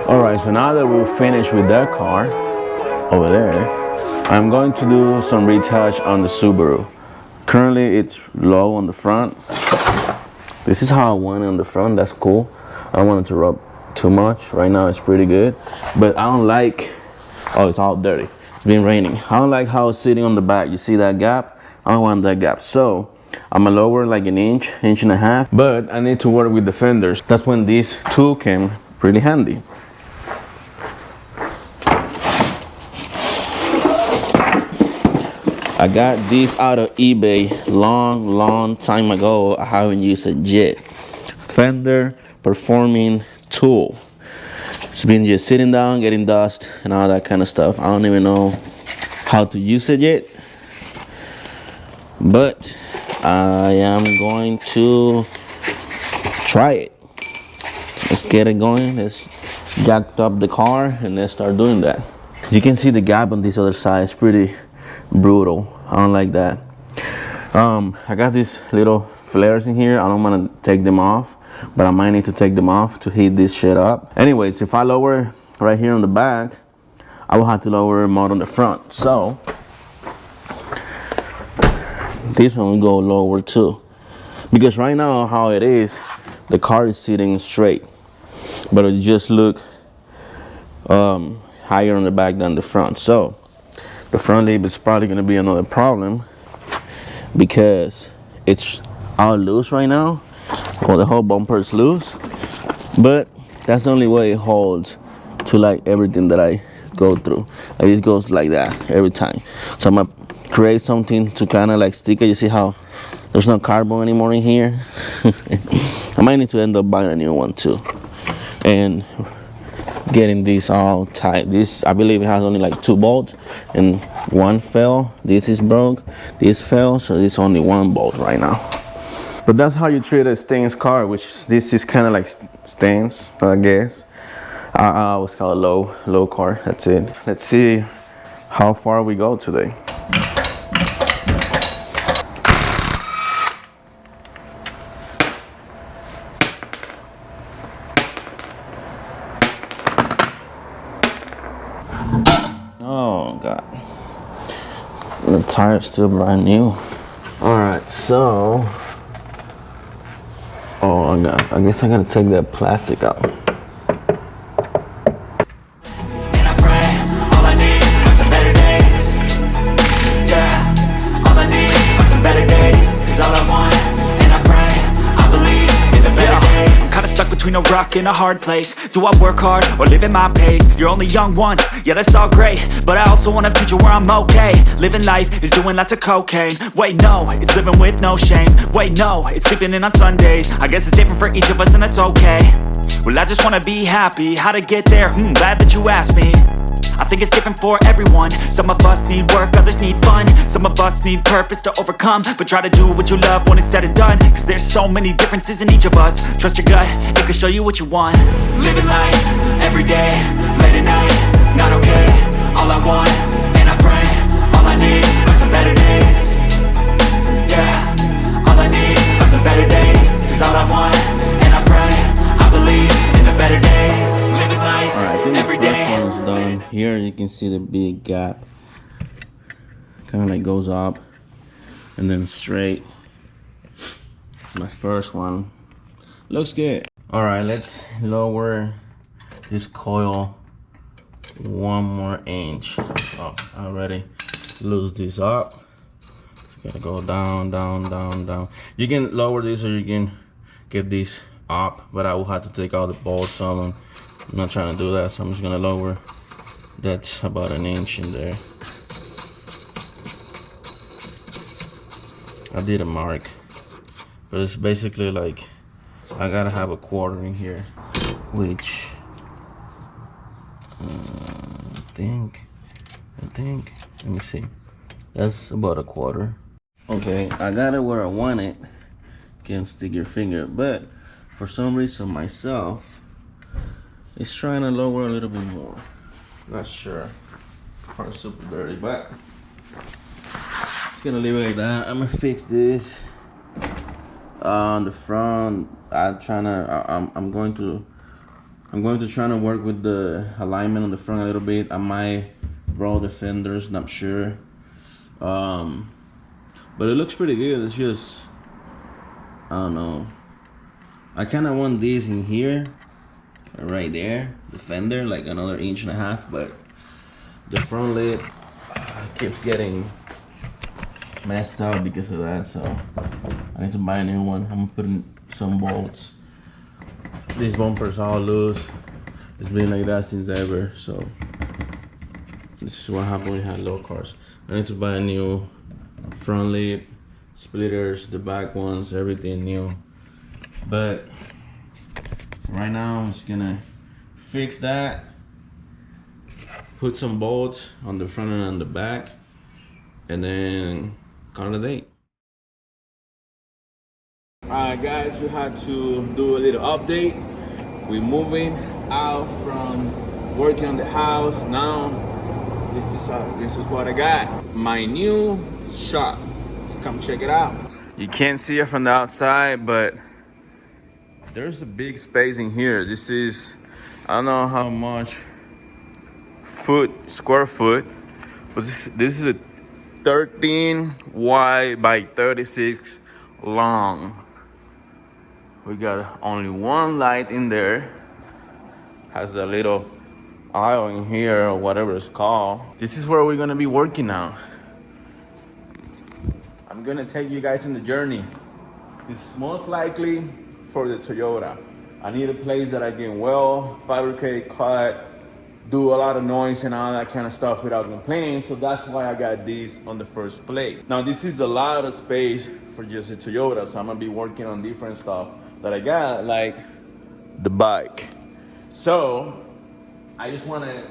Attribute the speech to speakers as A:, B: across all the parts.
A: Alright, so now that we're finished with that car over there, I'm going to do some retouch on the Subaru. Currently it's low on the front. This is how I want it on the front. That's cool. I don't want it to rub too much. Right now it's pretty good, but I don't like, oh, it's all dirty. It's been raining. I don't like how it's sitting on the back. You see that gap? I don't want that gap. So I'm gonna lower like an inch and a half, but I need to work with the fenders. That's when this tool came pretty handy. I got this out of eBay long time ago. I haven't used it yet. Fender performing tool. It's been just sitting down, getting dust and all that kind of stuff. I don't even know how to use it yet, but I am going to try it. Let's get it going. Let's jack up the car and let's start doing that. You can see the gap on this other side. It's pretty brutal. I don't like that. I got these little flares in here. I don't want to take them off, but I might need to take them off to heat this shit up. Anyways, if I lower right here on the back, I will have to lower more on the front. So this one will go lower too, because right now how it is, the car is sitting straight, but it just look higher on the back than the front. So the front lip is probably going to be another problem because it's all loose right now. Well, the whole bumper is loose, but that's the only way it holds to like everything that I go through. Like it goes like that every time. So I'm gonna create something to kind of like stick it. You see how there's no carbon anymore in here? I might need to end up buying a new one too and getting these all tight. This, I believe it has only like 2 bolts and one fell. This is broke, this fell, so this only 1 bolt right now. But that's how you treat a stains car, which this is kind of like stains, I guess. I always call it low car. That's it. Let's see how far we go today. Oh God, the tire's still brand new. All right, so I guess I gotta take that plastic out.
B: A rock in a hard place. Do I work hard or live at my pace? You're only young once, yeah, that's all great, but I also want a future where I'm okay. Living life is doing lots of cocaine. Wait, no, it's living with no shame. Wait, no, it's sleeping in on Sundays. I guess it's different for each of us and that's okay. Well, I just wanna be happy. How to get there? Glad that you asked me. I think it's different for everyone. Some of us need work, others need fun. Some of us need purpose to overcome, but try to do what you love when it's said and done, cause there's so many differences in each of us. Trust your gut, it can show you what you want. Living life, every day, late at night, not okay. All I want, and I pray, all I need are some better days. Yeah, all I need are some better days. Cause all I want, and I pray, I believe in the better days. Living life, every day.
A: Done. Here you can see the big gap, kind of like goes up and then straight. It's my first one. Looks good. All right, let's lower this coil 1 more inch. Oh, I already lose this up. Gotta go down. You can lower this or you can get this up, but I will have to take all the bolts on them. I'm not trying to do that, so I'm just gonna lower. That's about 1 inch in there. I did a mark, but it's basically like I gotta have a 1/4 in here, which I think let me see, that's about 1/4. Okay, I got it where I want it. Can't stick your finger, but for some reason myself it's trying to lower a little bit more. Not sure. Car's super dirty, but just gonna leave it like that. I'm gonna fix this on the front. I'm going to I'm going to try to work with the alignment on the front a little bit. I might roll the fenders, not sure. But it looks pretty good. It's just, I don't know. I kind of want these in here, right there, the fender, like another 1.5 inches, but the front lid keeps getting messed up because of that, so I need to buy a new one. I'm putting some bolts. These bumpers all loose. It's been like that since ever, so this is what happened when we had low cars. I need to buy a new front lid, splitters, the back ones, everything new. But right now I'm just gonna fix that, put some bolts on the front and on the back, and then call it a day. Alright guys, we had to do a little update. We're moving out from working on the house. Now this is what I got. My new shop. So come check it out. You can't see it from the outside, but there's a big space in here. This is, I don't know how much square foot, but this is a 13 wide by 36 long. We got only one light in there. Has a little aisle in here or whatever it's called. This is where we're gonna be working now. I'm gonna take you guys in the journey. It's most likely for the Toyota. I need a place that I can well fabricate, cut, do a lot of noise and all that kind of stuff without complaining. So that's why I got these on the first place. Now this is a lot of space for just a Toyota, so I'm gonna be working on different stuff that I got, like the bike. So I just wanna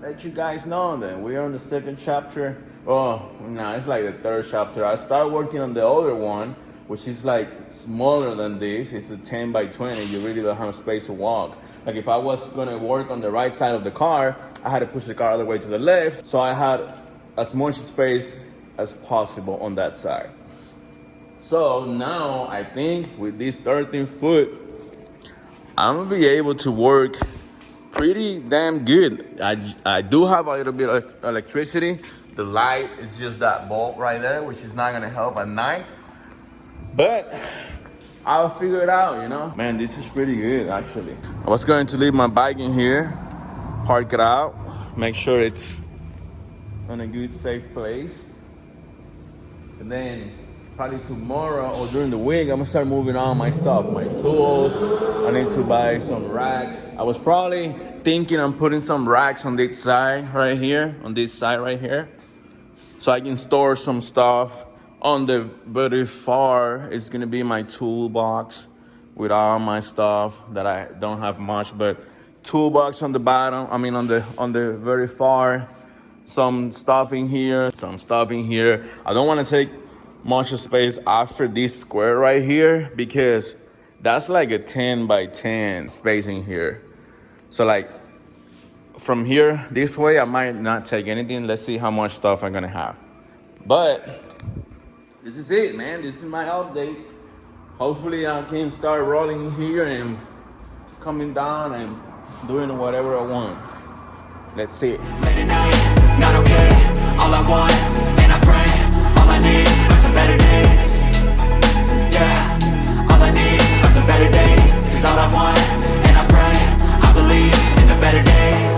A: let you guys know that we're on the second chapter. Oh, no, it's like the third chapter. I started working on the other one, which is like smaller than this. It's a 10 by 20. You really don't have space to walk. Like if I was gonna work on the right side of the car, I had to push the car all the way to the left. So I had as much space as possible on that side. So now I think with this 13 foot, I'm gonna be able to work pretty damn good. I do have a little bit of electricity. The light is just that bulb right there, which is not gonna help at night. But I'll figure it out, you know? Man, this is pretty good, actually. I was going to leave my bike in here, park it out, make sure it's in a good, safe place. And then probably tomorrow or during the week, I'm gonna start moving on my stuff, my tools. I need to buy some racks. I was probably thinking I'm putting some racks on this side right here, so I can store some stuff. On the very far is gonna be my toolbox with all my stuff that I don't have much, but toolbox on the bottom, on the very far, some stuff in here, I don't wanna take much space after this square right here because that's like a 10 by 10 space in here. So like from here this way, I might not take anything. Let's see how much stuff I'm gonna have. But this is it, man. This is my update. Hopefully I can start rolling here and coming down and doing whatever I want. Let's see.
B: Late at night, not okay. All I want, and I pray, all I need are some better days. Yeah, all I need are some better days. 'Cause all I want